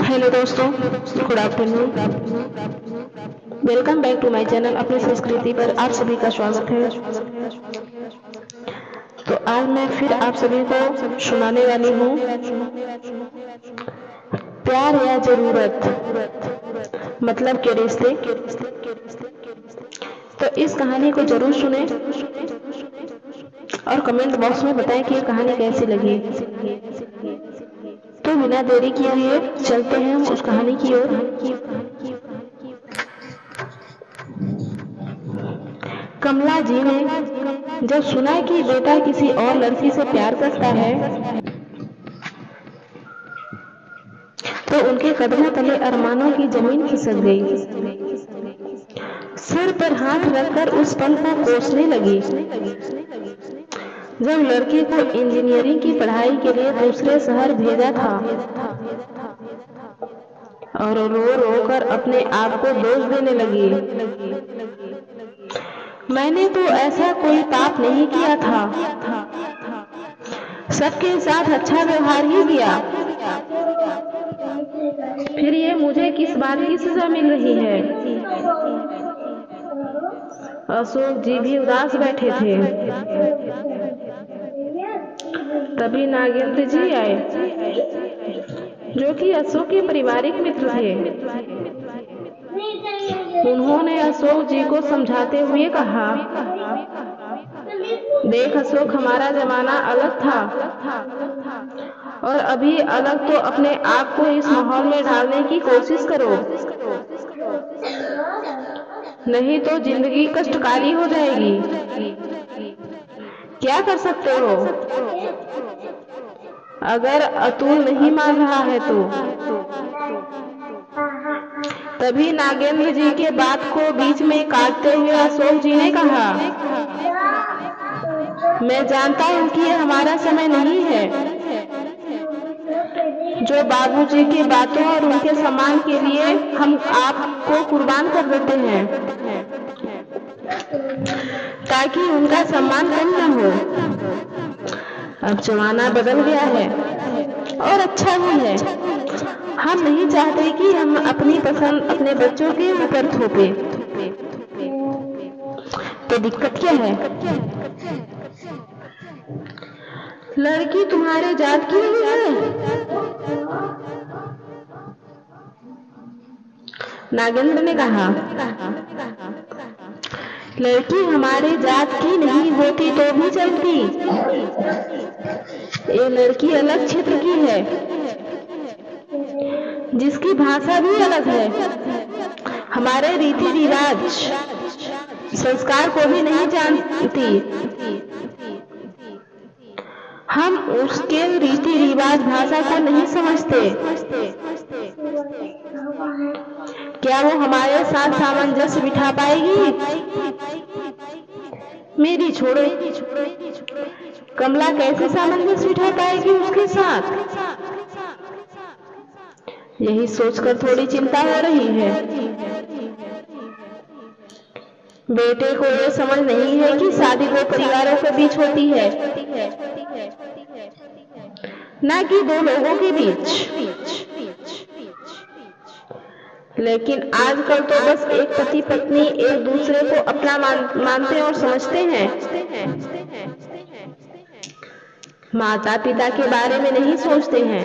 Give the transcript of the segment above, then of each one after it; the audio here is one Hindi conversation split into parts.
हेलो दोस्तों, good afternoon. Welcome back to my channel. अपनी संस्कृति पर आप सभी का स्वागत है। तो आज मैं फिर आप सभी को सुनाने वाली हूँ प्यार या जरूरत मतलब के रिश्ते। तो इस कहानी को जरूर सुने और कमेंट बॉक्स में बताएं कि ये कहानी कैसी लगी। तो बिना देरी किए हुए चलते हैं हम उस कहानी की ओर। कमला जी ने जब सुना कि बेटा किसी और लड़की से प्यार करता है तो उनके कदमों तले अरमानों की जमीन खिसक गई। सिर पर हाथ रखकर उस पल को कोसने लगी जब लड़के को इंजीनियरिंग की पढ़ाई के लिए दूसरे शहर भेजा था और रो रो कर अपने आप को दोष देने लगी। मैंने तो ऐसा कोई पाप नहीं किया था, सबके साथ अच्छा व्यवहार ही किया, फिर ये मुझे किस बात की सजा मिल रही है। अशोक जी भी उदास बैठे थे। तभी नागेंद्र जी आए, जो कि अशोक के पारिवारिक मित्र थे। उन्होंने अशोक जी को समझाते हुए कहा, देख अशोक, हमारा जमाना अलग था और अभी अलग, तो अपने आप को इस माहौल में ढालने की कोशिश करो, नहीं तो जिंदगी कष्टकारी हो जाएगी। क्या कर सकते हो अगर अतुल नहीं मान रहा है तो। तभी नागेंद्र जी के बात को बीच में काटते हुए अशोक जी ने कहा, मैं जानता हूँ कि ये हमारा समय नहीं है जो बाबूजी की बातों और उनके सम्मान के लिए हम आपको कुर्बान कर देते हैं ताकि उनका सम्मान कम न हो। अब जमाना बदल गया है और अच्छा भी है। हम नहीं चाहते कि हम अपनी पसंद अपने बच्चों के ऊपर थोपे। तो दिक्कत क्या है? लड़की तुम्हारे जात की नहीं है? नागेंद्र ने कहा, लड़की हमारे जात की नहीं होती तो भी चलती। ये लड़की अलग क्षेत्र की है, जिसकी भाषा भी अलग है, हमारे रीति रिवाज संस्कार को भी नहीं जानती। हम उसके रीति रिवाज भाषा को नहीं समझते। क्या वो हमारे साथ सामंजस्य बिठा पाएगी? मेरी छोड़ो, कमला कैसे सामंजस्य बिठा पाएगी उसके साथ? यही सोचकर थोड़ी चिंता हो रही है। बेटे को ये समझ नहीं है कि शादी दो परिवारों के बीच होती है, न कि दो लोगों के बीच। लेकिन आजकल तो बस एक पति पत्नी एक दूसरे को अपना मानते और समझते हैं, माता पिता के बारे में नहीं सोचते हैं।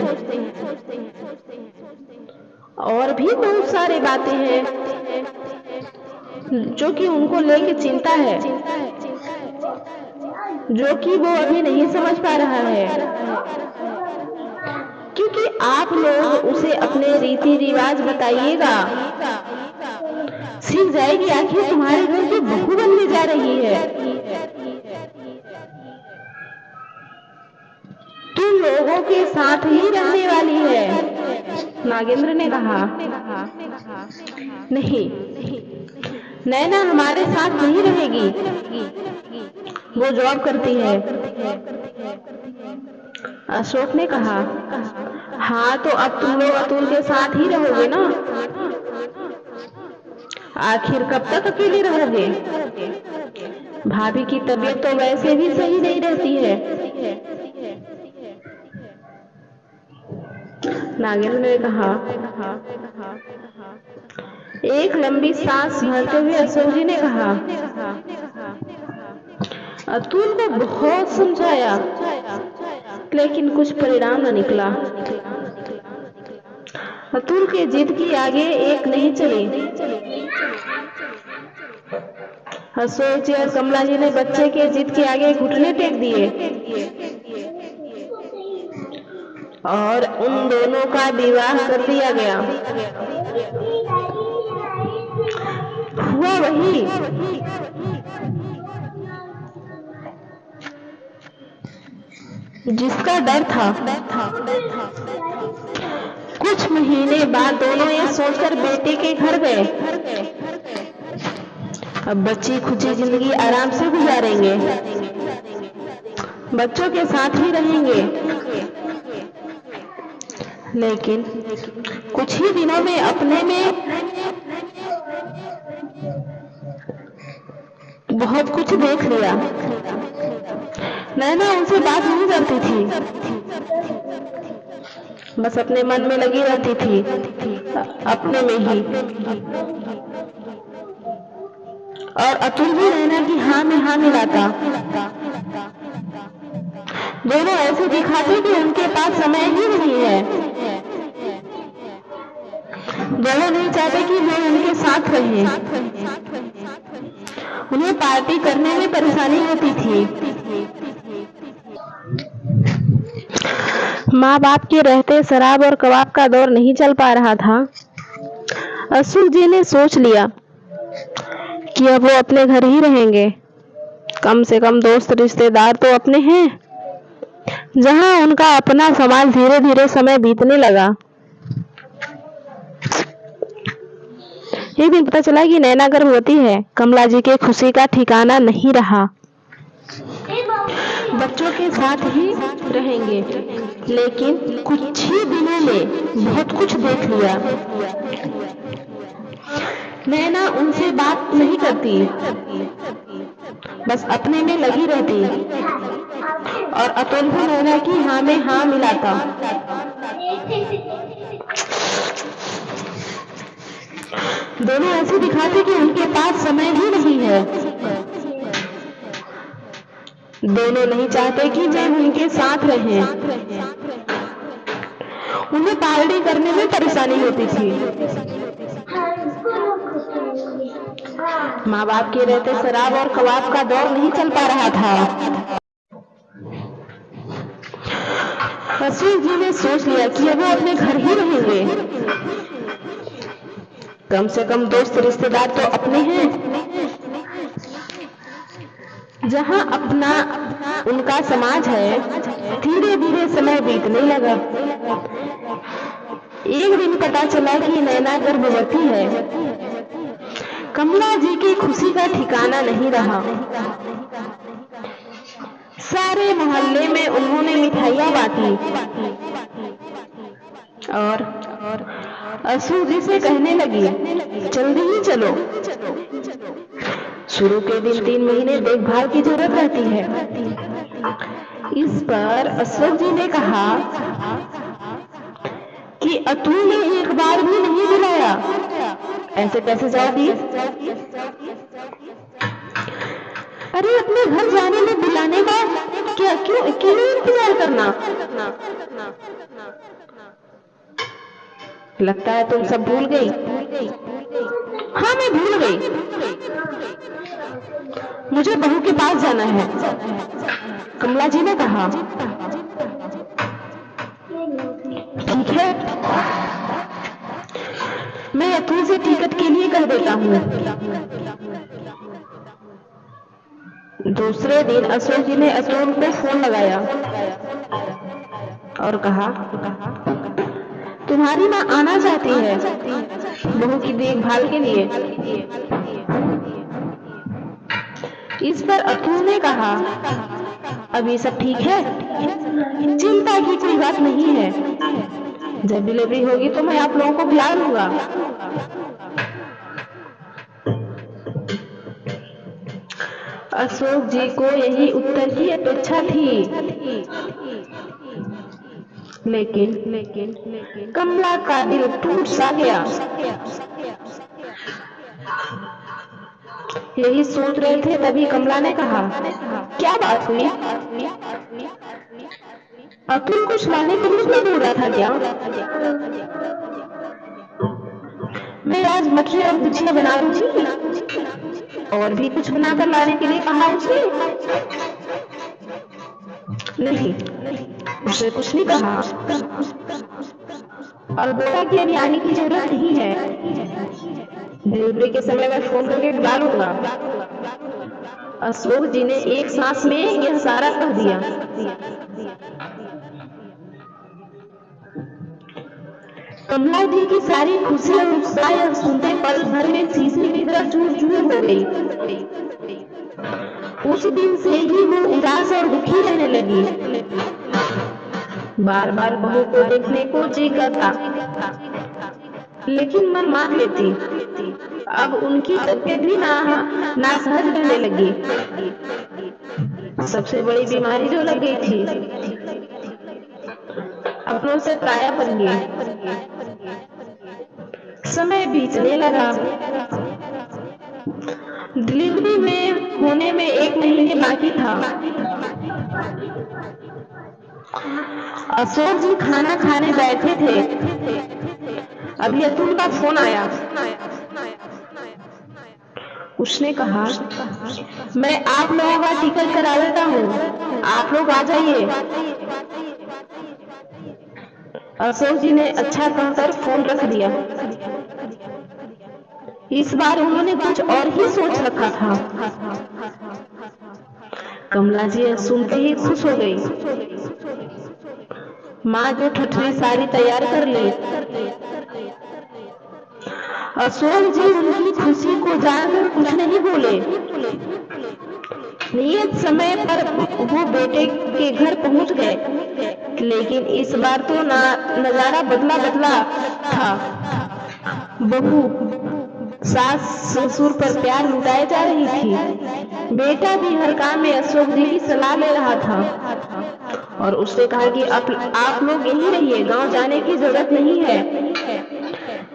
और भी बहुत सारी बातें हैं जो कि उनको लेके चिंता है, जो कि वो अभी नहीं समझ पा रहा है, क्योंकि आप लोग उसे अपने रीति रिवाज बताइएगा, सीख जाएगी। आखिर तुम्हारे घर की बहू बनने जा रही है, तुम लोगों के साथ ही रहने वाली है। नागेंद्र ने कहा, नहीं, नैना हमारे साथ नहीं रहेगी, वो जॉब करती है। अशोक ने कहा, हाँ तो अब तुम लोग अतुल के साथ ही रहोगे ना? आखिर कब तक अकेले रहोगे? भाभी की तबीयत तो वैसे भी सही नहीं रहती है। नागेंद्र ने कहा। एक लंबी सांस भरते हुए अशोक जी ने कहा, अतुल को बहुत समझाया लेकिन कुछ परिणाम न निकला। अतुल के जिद की आगे एक नहीं चली। अशोक जी और कमला जी ने बच्चे के जिद के आगे घुटने टेक दिए और उन दोनों का विवाह कर दिया गया। हुआ वही जिसका डर था। कुछ महीने बाद दोनों ये सोचकर बेटे के घर गए, अब बच्ची खुशी जिंदगी आराम से गुजारेंगे, बच्चों के साथ ही रहेंगे। लेकिन कुछ ही दिनों में अपने में बहुत कुछ देख लिया। नैना उनसे बात नहीं करती थी, बस अपने मन में लगी रहती थी, अपने में ही। और अतुल भी नैना की हाँ में हाँ मिलाता। दोनों ऐसे दिखाते कि उनके पास समय ही नहीं है। दोनों नहीं चाहते कि वो उनके साथ रहें। उन्हें पार्टी करने में परेशानी होती थी। माँ बाप के रहते शराब और कबाब का दौर नहीं चल पा रहा था। अशोक जी ने सोच लिया कि अब वो अपने घर ही रहेंगे। कम से कम दोस्त रिश्तेदार तो अपने हैं, जहां उनका अपना समाज धीरे धीरे समय बीतने लगा। एक दिन पता चला कि नैना गर्भवती है। कमला जी के खुशी का ठिकाना नहीं रहा। बच्चों के साथ ही रहेंगे, लेकिन कुछ ही दिनों में बहुत कुछ देख लिया। नैना उनसे बात नहीं करती, बस अपने में लगी रहती और अतुल भी नैना की हाँ में हाँ मिलाता। दोनों ऐसे दिखाते कि उनके पास समय ही नहीं है। दोनों नहीं चाहते कि वे उनके साथ रहें। उन्हें पार्टी करने में परेशानी होती थी। माँ बाप के रहते शराब और कबाब का दौर नहीं चल पा रहा था। अशोक जी ने सोच लिया कि अब वो अपने घर ही रहेंगे। कम से कम दोस्त रिश्तेदार तो अपने हैं, जहां अपना उनका समाज है। धीरे धीरे समय बीतने लगा। एक दिन पता चला कि नैना गर्भवती है। कमला जी की खुशी का ठिकाना नहीं रहा। सारे मोहल्ले में उन्होंने मिठाइयां बांटी और अशोक जी से कहने लगी, जल्दी ही चलो। शुरू के दिन 3 महीने देखभाल की जरूरत रहती है। इस पर अशोक जी ने कहा कि अतुल ने एक बार भी नहीं बुलाया, ऐसे कैसे जाओगी? अरे अपने घर जाने में बुलाने का क्या क्यों इंतजार करना? लगता है तुम सब भूल गई। हाँ मैं भूल गई, मुझे बहू के पास जाना है, कमला जी ने कहा। ठीक है, मैं अतुल से टिकट के लिए कह देता हूँ। दूसरे दिन अशोक जी ने अतुल को फोन लगाया और कहा, तुम्हारी माँ आना चाहती है बहू की देखभाल के लिए। इस पर अतुल ने कहा, अभी सब ठीक है, चिंता की कोई बात नहीं है। जब डिलीवरी होगी तो मैं आप लोगों को बुला लूंगा। अशोक जी को यही उत्तर की अपेक्षा थी। लेकिन कमला का दिल टूट सा गया। यही सोच रहे थे तभी कमला ने कहा, क्या बात हुई? अतुल कुछ लाने के लिए नहीं बोल रहा था क्या? मैं आज मटरी और गुजिया बना लूंगी। और भी कुछ बनाकर लाने के लिए कहा उसने? नहीं, उसने कुछ नहीं कहा। और बोला कि अभी आने की जरूरत नहीं है, डिलीवरी के समय मैं फोन करके बुला लूंगा। अशोक जी ने एक सांस में यह सारा कह दिया। कमला जी की सारी खुशी और उत्साह सुनते पल भर में शीशे की तरह चूर-चूर हो गई। उस दिन से ही वो उदास और दुखी रहने लगी। बार बार बहू को देखने को जी करता, लेकिन मन मान लेती। अब उनकी तबीयत भी नासहज रहने लगी। सबसे बड़ी बीमारी जो लग गई थी, अपनों से काया बन गई। समय बीतने लगा। डिलीवरी में होने में 1 महीने बाकी था। अशोक जी खाना खाने बैठे थे, अभी अतुल का फोन आया। उसने कहा, मैं आप लोगों का टिकट करा देता हूँ, आप लोग आ जाइए। अशोक जी ने अच्छा कहकर फोन रख दिया। इस बार उन्होंने कुछ और ही सोच रखा था। कमला जी सुनते ही खुश हो गई। माँ जो ठठरी सारी तैयार कर ली। अशोक जी उनकी खुशी को जानकर कुछ नहीं बोले। नियत समय पर वो बेटे के घर पहुंच गए, लेकिन इस बार तो नजारा बदला था। बहू सास ससुर पर प्यार लुटाए जा रही थी। बेटा भी हर काम में अशोक जी की सलाह ले रहा था और उसने कहा कि आप लोग यहीं रहिए, गांव जाने की जरूरत नहीं है।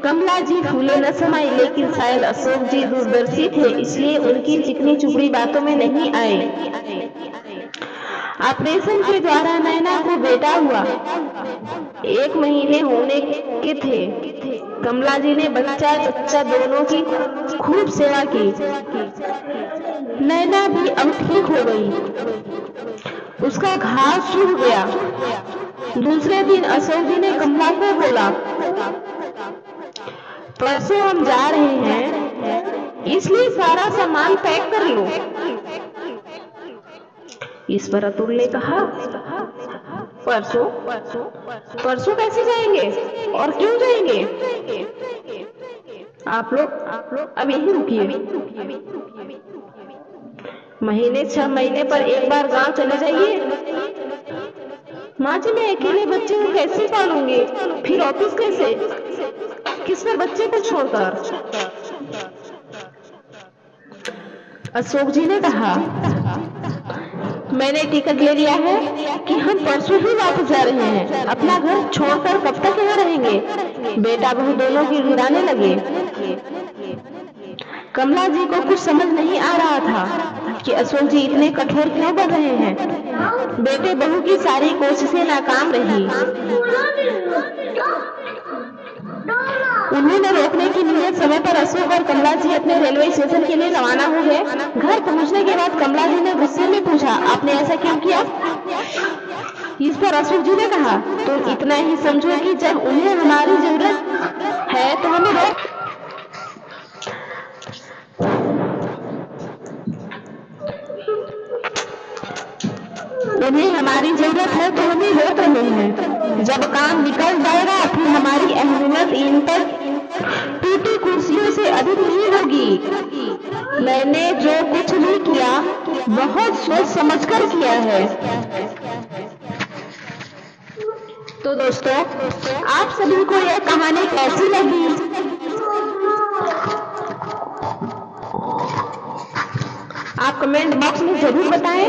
कमला जी फूले न समाई, लेकिन शायद अशोक जी दूरदर्शी थे, इसलिए उनकी चिकनी चुपड़ी बातों में नहीं आए। ऑपरेशन के द्वारा नैना को बेटा हुआ। 1 महीने होने के थे। कमला जी ने बच्चा चच्चा दोनों की खूब सेवा की। नैना भी अब ठीक हो गई। उसका घाव सूख गया। दूसरे दिन अशोक जी ने कमला को बोला, परसों हम जा रहे हैं, इसलिए सारा सामान पैक कर लो। इस पर अतुल ने कहा, परसों कैसे जाएंगे और क्यों जाएंगे? आप लोग अब यहीं रुकिए। महीने 6 महीने पर एक बार गांव चले जाइए। माँ जी मैं अकेले बच्चे को कैसे पालूंगी, फिर ऑफिस कैसे, किस पर बच्चे को छोड़कर? अशोक जी ने कहा, मैंने टिकट ले लिया है कि हम परसों ही वापस जा रहे हैं। अपना घर छोड़कर कब तक यहाँ रहेंगे? बेटा बहू दोनों गिड़गिड़ाने लगे। कमला जी को कुछ समझ नहीं आ रहा था कि अशोक जी इतने कठोर क्यों बन रहे हैं। बेटे बहू की सारी कोशिशें नाकाम रही। उन्होंने रोकने की नीयत समय पर अशोक और कमला जी अपने रेलवे स्टेशन के लिए रवाना हो गए। घर पहुंचने के बाद कमला जी ने गुस्से में पूछा, आपने ऐसा क्यों किया? इस पर अशोक जी ने कहा, तुम इतना ही समझो कि जब उन्हें हमारी जरूरत है तो हमें रोक। उन्हें हमारी जरूरत है तो हमें रोक रहे हैं। जब काम निकल जाएगा फिर हमारी अहमियत इन पर टूटी कुर्सियों से अधिक नहीं होगी। मैंने जो कुछ भी किया बहुत सोच समझकर किया है। तो दोस्तों, आप सभी को यह कहानी कैसी लगी? आप कमेंट बॉक्स में जरूर बताएं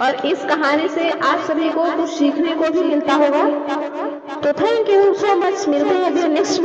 और इस कहानी से आप सभी को कुछ सीखने को भी मिलता होगा। तो थैंक यू सो मच, मिलते हैं अभी नेक्स्ट